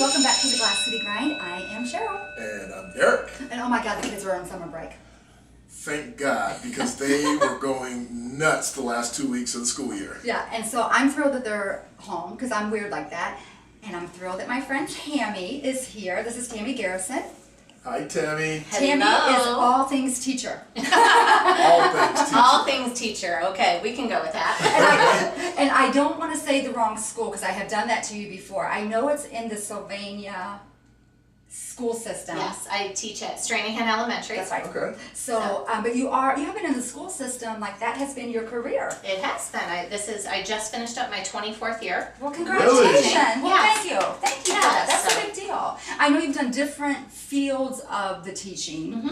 welcome back to the Glass City Grind. I am Cheryl. And I'm Derek. And oh my God, the kids are on summer break. Thank God, because they were going nuts the last 2 weeks of the school year. Yeah, and so I'm thrilled that they're home because I'm weird like that. And I'm thrilled that my friend Tammy is here. This is Tammy Garrison. Hi, Tammy. Tammy is all things teacher. All things teacher. All things teacher. Okay, we can go with that. And I don't want to say the wrong school because I have done that to you before. I know it's in the Sylvania school system. Yes, I teach at Stranahan Elementary. That's right. Okay. So, but you have been in the school system, like that has been your career. It has been. I just finished up my 24th year. Well, congratulations. Really? Well, Yes. thank you. Thank you for that. That's a big deal. I know you've done different fields of the teaching,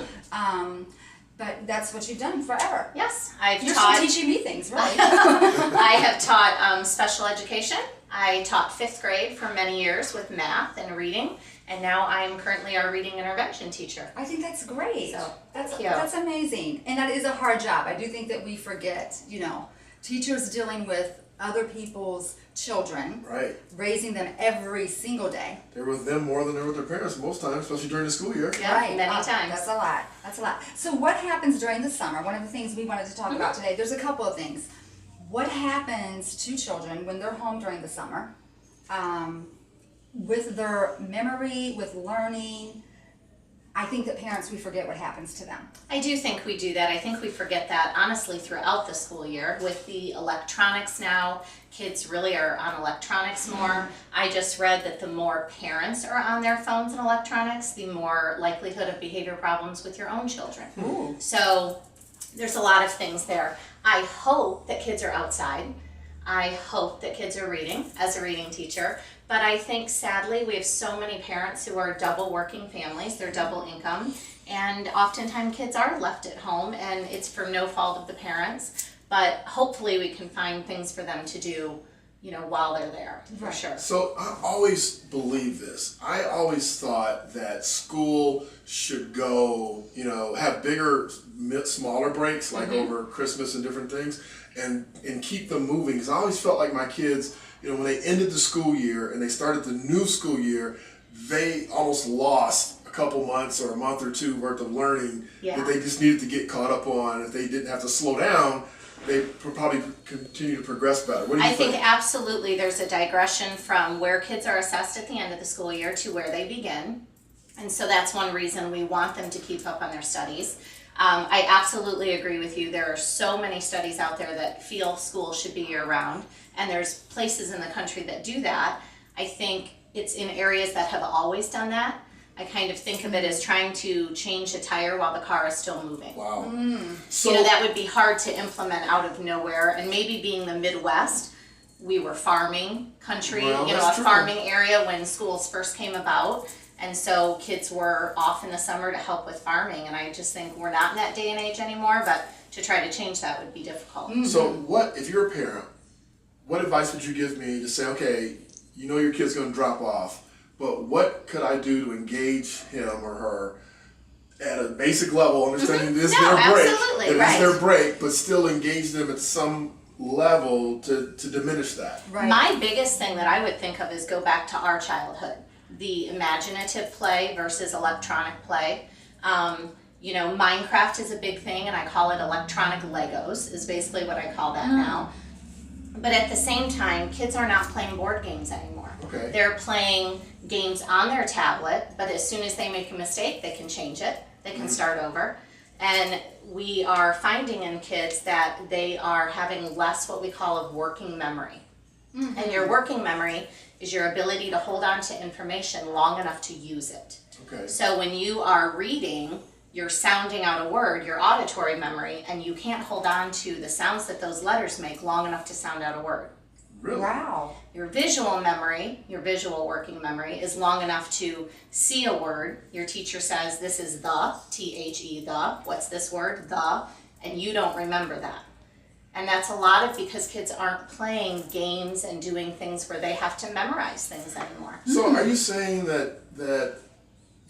but that's what you've done forever. Yes, You're still teaching me things, right? I have taught special education. I taught 5th grade for many years with math and reading, and now I am currently our reading intervention teacher. I think that's great. So, that's thank you. That's amazing. And that is a hard job. I do think that we forget, teachers dealing with other people's children, Right. raising them every single day. They're with them more than they're with their parents most times, especially during the school year. Yeah, many times. That's a lot. That's a lot. So what happens during the summer? One of the things we wanted to talk about today, there's a couple of things. What happens to children when they're home during the summer? With their memory, with learning, I think that parents, we forget what happens to them. I do think we do that. I think we forget that, honestly, throughout the school year. With the electronics now, kids really are on electronics more. I just read that the more parents are on their phones and electronics, the more likelihood of behavior problems with your own children. Ooh. So there's a lot of things there. I hope that kids are outside. I hope that kids are reading as a reading teacher. But I think, sadly, we have so many parents who are double working families, they're double income, and oftentimes kids are left at home, and it's for no fault of the parents, but hopefully we can find things for them to do, while they're there, for sure. So I always believed this. I always thought that school should go, have bigger, smaller breaks, like over Christmas and different things, and keep them moving. Because I always felt like my kids, when they ended the school year and they started the new school year, they almost lost a couple months or a month or two worth of learning that they just needed to get caught up on. If they didn't have to slow down, they probably continue to progress better. What do you think? I think absolutely there's a digression from where kids are assessed at the end of the school year to where they begin. And so that's one reason we want them to keep up on their studies. I absolutely agree with you. There are so many studies out there that feel school should be year-round, and there's places in the country that do that. I think it's in areas that have always done that. I kind of think of it as trying to change a tire while the car is still moving. Wow. So that would be hard to implement out of nowhere, and maybe being the Midwest, we were farming country, that's a true. farming area when schools first came about. And so kids were off in the summer to help with farming, and I just think we're not in that day and age anymore, but to try to change that would be difficult. So what, if you're a parent, what advice would you give me to say, okay, your kid's going to drop off, but what could I do to engage him or her at a basic level, understanding this is their break, absolutely, that it's their break, but still engage them at some level to diminish that? Right. My biggest thing that I would think of is go back to our childhood. The imaginative play versus electronic play. Minecraft is a big thing, and I call it electronic Legos, is basically what I call that now. But at the same time, kids are not playing board games anymore. Okay. They're playing games on their tablet, but as soon as they make a mistake, they can change it. They can start over. And we are finding in kids that they are having less what we call a working memory. And your working memory is your ability to hold on to information long enough to use it. Okay. So when you are reading, you're sounding out a word, your auditory memory, and you can't hold on to the sounds that those letters make long enough to sound out a word. Really? Wow. Your visual memory, your visual working memory, is long enough to see a word. Your teacher says, this is the, T-H-E, the. What's this word? The. And you don't remember that. And that's a lot of because kids aren't playing games and doing things where they have to memorize things anymore. So are you saying that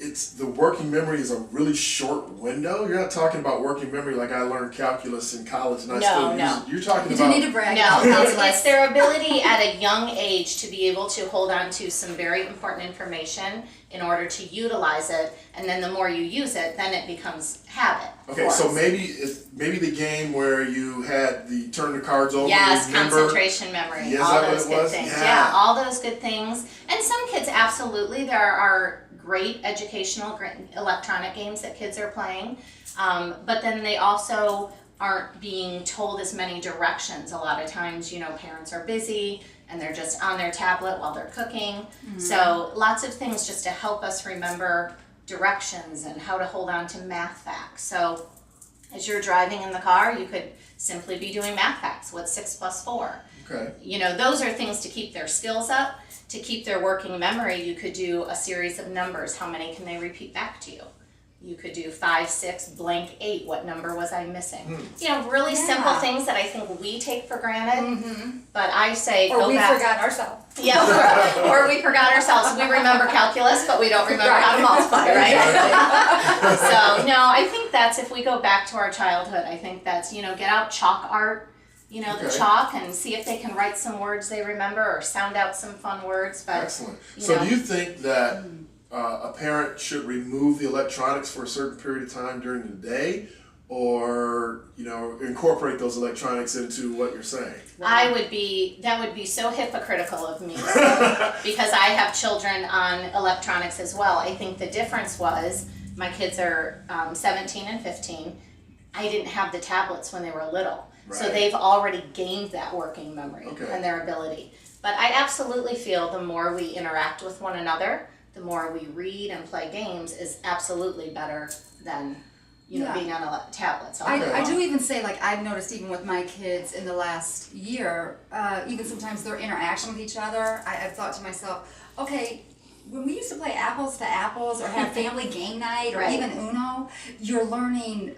it's the working memory is a really short window. You're not talking about working memory like I learned calculus in college and I still use it. You're talking You about. do need to brag. No, it's their ability at a young age to be able to hold on to some very important information in order to utilize it, and then the more you use it, then it becomes habit. Okay, so maybe the game where you had the turn the cards over. Yes, remember. concentration memory, Yes, all that those what it good was? things. Yeah. Yeah, all those good things. And some kids, absolutely, there are great educational, great electronic games that kids are playing, but then they also aren't being told as many directions. A lot of times, parents are busy and they're just on their tablet while they're cooking. Mm-hmm. So lots of things just to help us remember directions and how to hold on to math facts. So as you're driving in the car, you could simply be doing math facts. What's 6 plus 4? Okay. Those are things to keep their skills up, to keep their working memory. You could do a series of numbers. How many can they repeat back to you? You could do 5, 6, blank 8. What number was I missing? Really simple things that I think we take for granted. Mm-hmm. But I say or go back. we forgot ourselves. Yeah, or we forgot ourselves. We remember calculus, but we don't remember how to multiply, right? So, no, I think that's, if we go back to our childhood, I think that's, get out chalk art, the chalk, and see if they can write some words they remember or sound out some fun words. But, excellent. So do you think that a parent should remove the electronics for a certain period of time during the day, or incorporate those electronics into what you're saying? That would be so hypocritical of me because I have children on electronics as well. I think the difference was my kids are 17 and 15. I didn't have the tablets when they were little. Right. So they've already gained that working memory and their ability. But I absolutely feel the more we interact with one another, the more we read and play games is absolutely better than being on tablets. I do even say, I've noticed even with my kids in the last year, even sometimes their interaction with each other, I've thought to myself, okay, when we used to play apples to apples or have family game night or even Uno, you're learning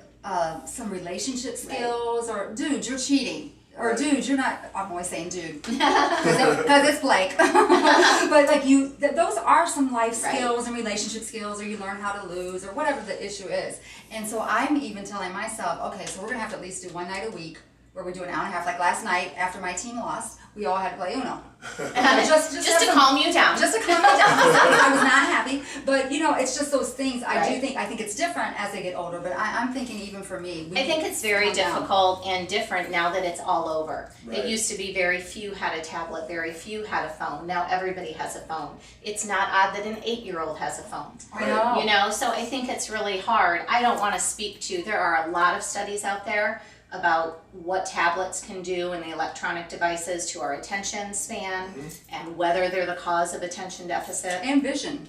some relationship skills, or dude, you're cheating. Or dude, you're not. I'm always saying dude because it's Blake. But those are some life skills and relationship skills, or you learn how to lose, or whatever the issue is. And so I'm even telling myself, okay, so we're gonna have to at least do one night a week where we do an hour and a half. Like last night, after my team lost, we all had to play Uno. just to calm you down. Just to calm me down. I was not happy, but it's just those things. I think it's different as they get older. But I'm thinking even for me, I think it's very difficult and different now that it's all over. Right. It used to be very few had a tablet, very few had a phone. Now everybody has a phone. It's not odd that an 8-year-old has a phone. I know. So I think it's really hard. I don't want to speak to. There are a lot of studies out there about what tablets can do and the electronic devices to our attention span, and whether they're the cause of attention deficit and vision.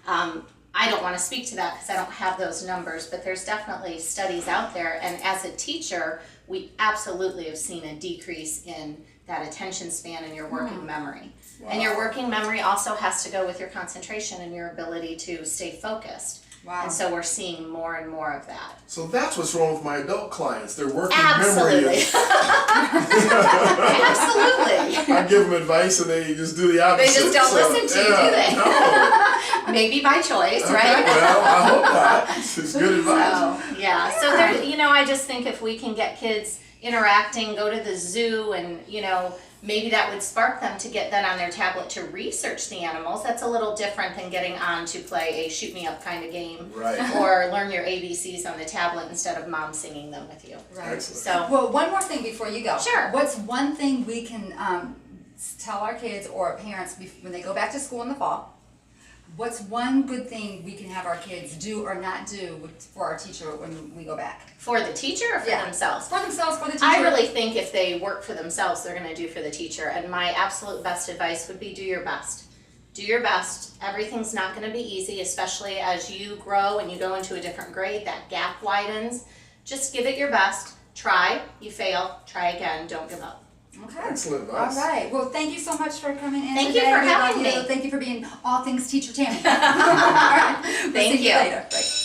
I don't want to speak to that because I don't have those numbers, but there's definitely studies out there, and as a teacher, we absolutely have seen a decrease in that attention span and your working memory. Wow. And your working memory also has to go with your concentration and your ability to stay focused. Wow. And so we're seeing more and more of that. So that's what's wrong with my adult clients. Their working Absolutely. memory is... Absolutely. I give them advice and they just do the opposite. They just don't listen to you, do they? No. Maybe by choice, Okay, right? well, I hope not. It's good advice. So there, I just think if we can get kids interacting, go to the zoo, and maybe that would spark them to get that on their tablet to research the animals. That's a little different than getting on to play a shoot me up kind of game, or learn your ABCs on the tablet instead of mom singing them with you. Right. So, well, one more thing before you go. Sure. What's one thing we can tell our kids or parents when they go back to school in the fall? What's one good thing we can have our kids do or not do for our teacher when we go back? For the teacher or for themselves? For themselves, for the teacher. I really think if they work for themselves, they're going to do for the teacher. And my absolute best advice would be do your best. Do your best. Everything's not going to be easy, especially as you grow and you go into a different grade. That gap widens. Just give it your best. Try. You fail. Try again. Don't give up. Okay. Excellent advice. All right. Well, thank you so much for coming in Thank today. you for having me. Thank you for being all things Teacher Tammy. All right. We'll Thank see you you. later. Bye.